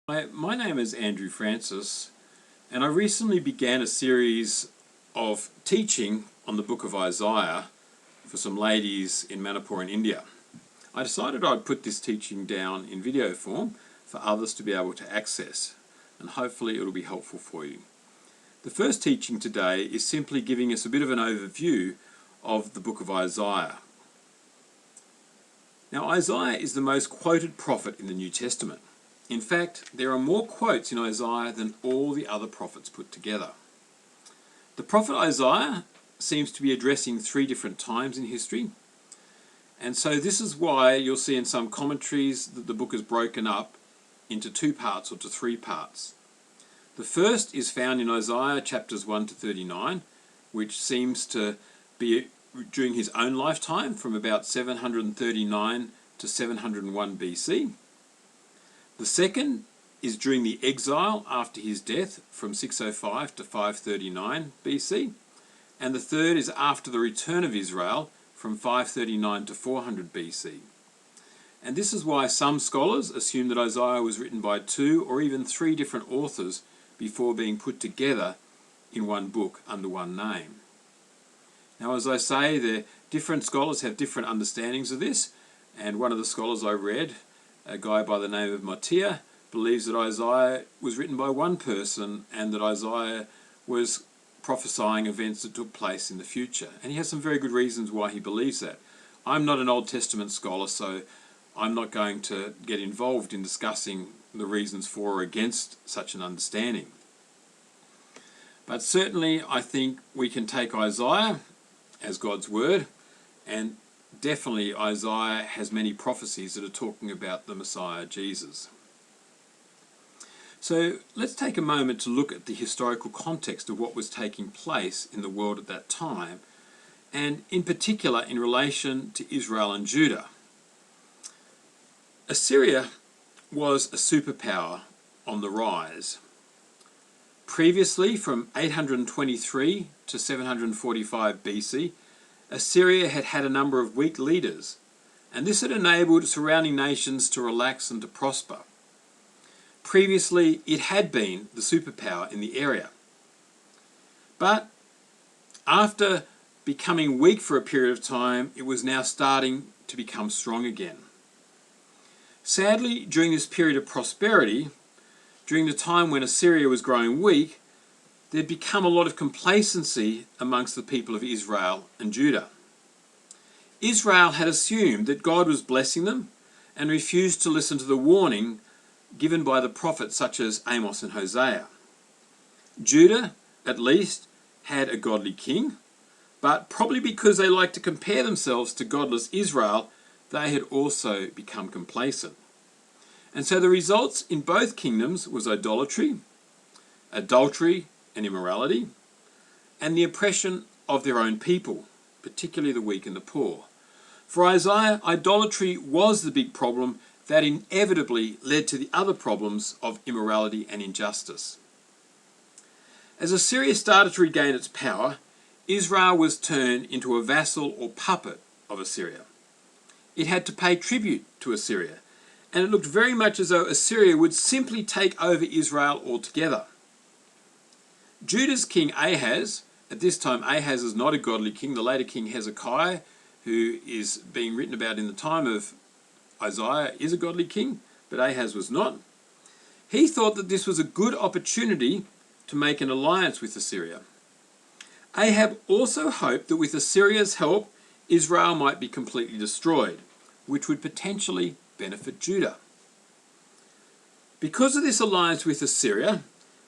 My name is Andrew Francis, and I recently began a series of teaching on the book of Isaiah for some ladies in Manipur in India. I decided I'd put this teaching down in video form for others to be able to access, and hopefully it'll be helpful for you. The first teaching today is simply giving us a bit of an overview of the book of Isaiah. Now, Isaiah is the most quoted prophet in the New Testament. In fact, there are more quotes in Isaiah than all the other prophets put together. The prophet Isaiah seems to be addressing three different times in history, and so this is why you'll see in some commentaries that the book is broken up into two parts or to three parts. The first is found in Isaiah chapters 1 to 39, which seems to be during his own lifetime from about 739 to 701 BC. The second is during the exile after his death from 605 to 539 BC, and the third is after the return of Israel from 539 to 400 BC. And this is why some scholars assume that Isaiah was written by two or even three different authors before being put together in one book under one name. Now, as I say, the different scholars have different understandings of this, and one of the scholars I read, a guy by the name of Mattia, believes that Isaiah was written by one person and that Isaiah was prophesying events that took place in the future. And he has some very good reasons why he believes that. I'm not an Old Testament scholar, so I'm not going to get involved in discussing the reasons for or against such an understanding. But certainly I think we can take Isaiah as God's word, and definitely Isaiah has many prophecies that are talking about the Messiah, Jesus. So let's take a moment to look at the historical context of what was taking place in the world at that time, and in particular in relation to Israel and Judah. Assyria was a superpower on the rise. Previously, from 823 to 745 BC, Assyria had had a number of weak leaders, and this had enabled surrounding nations to relax and to prosper. Previously, it had been the superpower in the area. But after becoming weak for a period of time, it was now starting to become strong again. Sadly, during this period of prosperity, during the time when Assyria was growing weak, there'd become a lot of complacency amongst the people of Israel and Judah. Israel had assumed that God was blessing them and refused to listen to the warning given by the prophets such as Amos and Hosea. Judah, at least, had a godly king, but probably because they liked to compare themselves to godless Israel, they had also become complacent. And so the results in both kingdoms was idolatry, adultery and immorality, and the oppression of their own people, particularly the weak and the poor. For Isaiah, idolatry was the big problem that inevitably led to the other problems of immorality and injustice. As Assyria started to regain its power, Israel was turned into a vassal or puppet of Assyria. It had to pay tribute to Assyria, and it looked very much as though Assyria would simply take over Israel altogether. Judah's king Ahaz, at this time Ahaz is not a godly king, the later king Hezekiah, who is being written about in the time of Isaiah, is a godly king, but Ahaz was not. He thought that this was a good opportunity to make an alliance with Assyria. Ahab also hoped that with Assyria's help, Israel might be completely destroyed, which would potentially benefit Judah. Because of this alliance with Assyria,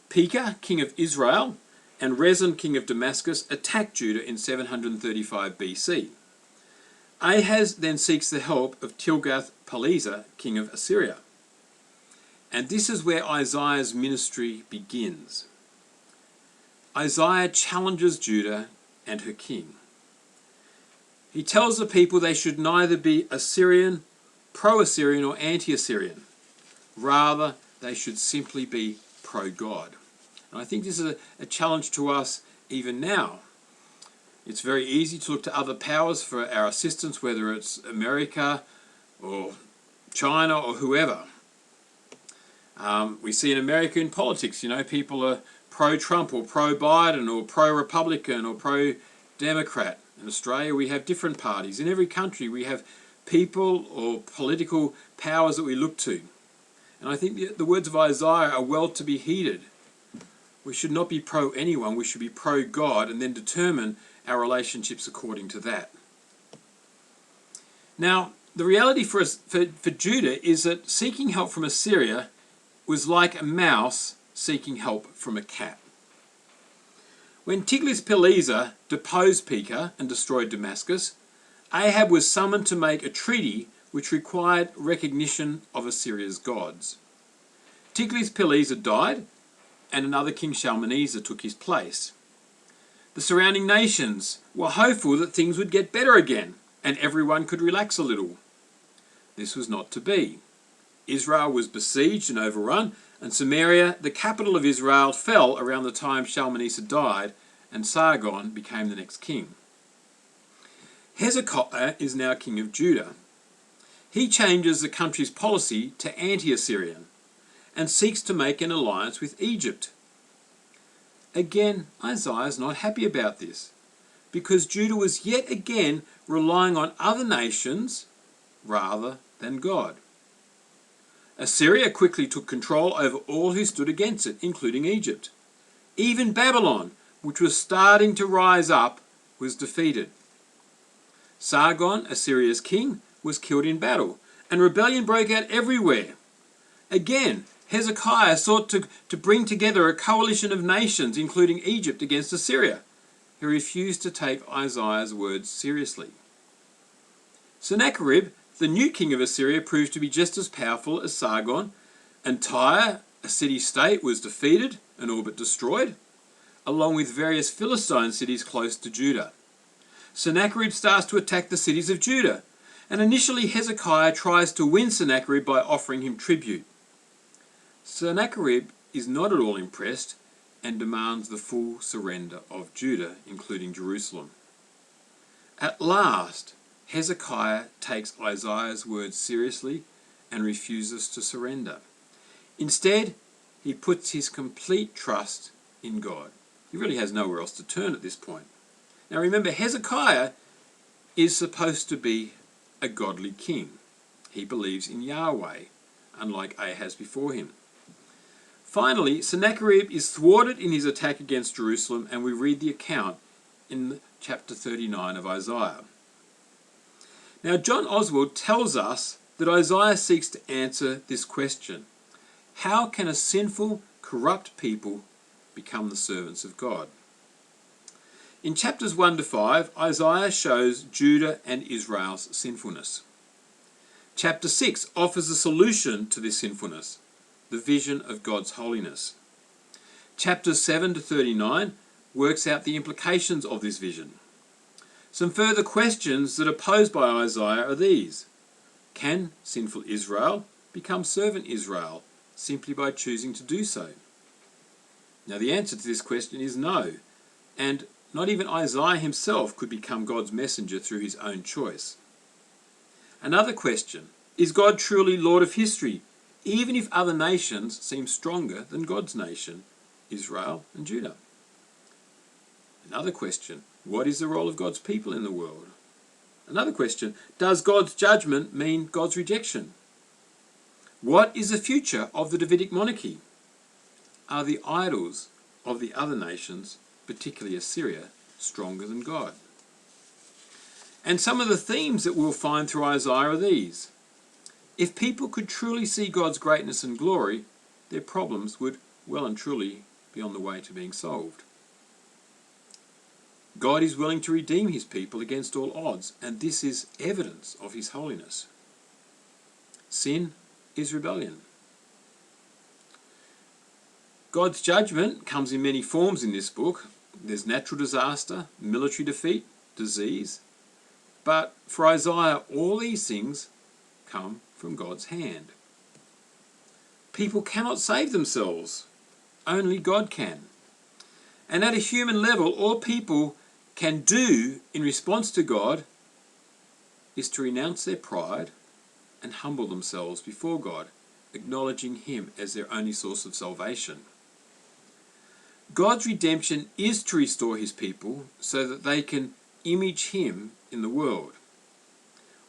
Pekah, king of Israel, and Rezin, king of Damascus, attacked Judah in 735 BC. Ahaz then seeks the help of Tilgath-Pileser, king of Assyria. And this is where Isaiah's ministry begins. Isaiah challenges Judah and her king. He tells the people they should neither be Assyrian, pro-Assyrian or anti-Assyrian. Rather, they should simply be pro-God. And I think this is a challenge to us even now. It's very easy to look to other powers for our assistance, whether it's America or China or whoever. We see in America in politics, people are pro-Trump or pro-Biden or pro-Republican or pro-Democrat. In Australia, we have different parties. In every country, we have people or political powers that we look to. And I think the words of Isaiah are well to be heeded. We should not be pro anyone, we should be pro God and then determine our relationships according to that. Now, the reality for Judah is that seeking help from Assyria was like a mouse seeking help from a cat. When Tiglath-Pileser deposed Pekah and destroyed Damascus, Ahab was summoned to make a treaty which required recognition of Assyria's gods. Tiglath-Pileser died, and another king, Shalmaneser, took his place. The surrounding nations were hopeful that things would get better again, and everyone could relax a little. This was not to be. Israel was besieged and overrun, and Samaria, the capital of Israel, fell around the time Shalmaneser died, and Sargon became the next king. Hezekiah is now king of Judah. He changes the country's policy to anti-Assyrian and seeks to make an alliance with Egypt. Again, Isaiah is not happy about this, because Judah was yet again relying on other nations rather than God. Assyria quickly took control over all who stood against it, including Egypt. Even Babylon, which was starting to rise up, was defeated. Sargon, Assyria's king, was killed in battle, and rebellion broke out everywhere. Again, Hezekiah sought to bring together a coalition of nations, including Egypt, against Assyria. He refused to take Isaiah's words seriously. Sennacherib, the new king of Assyria, proved to be just as powerful as Sargon, and Tyre, a city-state, was defeated and all but destroyed, along with various Philistine cities close to Judah. Sennacherib starts to attack the cities of Judah, and initially Hezekiah tries to win Sennacherib by offering him tribute. Sennacherib is not at all impressed and demands the full surrender of Judah, including Jerusalem. At last, Hezekiah takes Isaiah's words seriously and refuses to surrender. Instead, he puts his complete trust in God. He really has nowhere else to turn at this point. Now remember, Hezekiah is supposed to be a godly king. He believes in Yahweh, unlike Ahaz before him. Finally, Sennacherib is thwarted in his attack against Jerusalem, and we read the account in chapter 39 of Isaiah. Now, John Oswald tells us that Isaiah seeks to answer this question: how can a sinful, corrupt people become the servants of God? In chapters 1 to 5, Isaiah shows Judah and Israel's sinfulness. Chapter 6 offers a solution to this sinfulness: the vision of God's holiness. Chapters 7 to 39 works out the implications of this vision. Some further questions that are posed by Isaiah are these: can sinful Israel become servant Israel simply by choosing to do so? Now the answer to this question is no, and not even Isaiah himself could become God's messenger through his own choice. Another question: is God truly Lord of history, even if other nations seem stronger than God's nation, Israel and Judah? Another question: what is the role of God's people in the world? Another question: does God's judgment mean God's rejection? What is the future of the Davidic monarchy? Are the idols of the other nations, particularly Assyria, stronger than God? And some of the themes that we'll find through Isaiah are these: if people could truly see God's greatness and glory, their problems would well and truly be on the way to being solved. God is willing to redeem his people against all odds, and this is evidence of his holiness. Sin is rebellion. God's judgment comes in many forms in this book. There's natural disaster, military defeat, disease. But for Isaiah, all these things come from God's hand. People cannot save themselves. Only God can. And at a human level, all people can do in response to God is to renounce their pride and humble themselves before God acknowledging him as their only source of salvation. God's redemption is to restore his people so that they can image him in the world.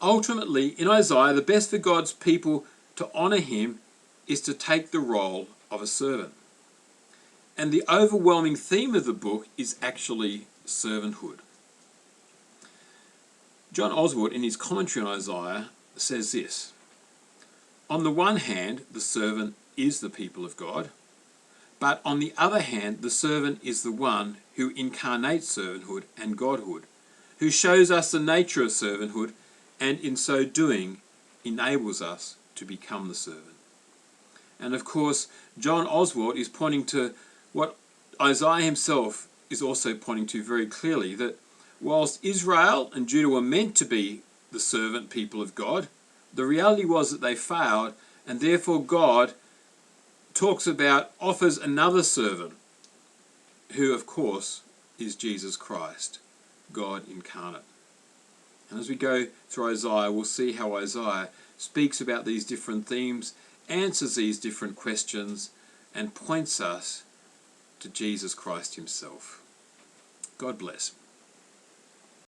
Ultimately, in Isaiah, the best for God's people to honour him is to take the role of a servant. And the overwhelming theme of the book is actually servanthood. John Oswalt, in his commentary on Isaiah, says this: on the one hand, the servant is the people of God, but on the other hand, the servant is the one who incarnates servanthood and godhood, who shows us the nature of servanthood, and in so doing enables us to become the servant. And of course, John Oswalt is pointing to what Isaiah himself is also pointing to very clearly, that whilst Israel and Judah were meant to be the servant people of God, the reality was that they failed, and therefore God offers another servant, who of course is Jesus Christ, God incarnate. And as we go through Isaiah, we'll see how Isaiah speaks about these different themes, answers these different questions, and points us to Jesus Christ himself. God bless.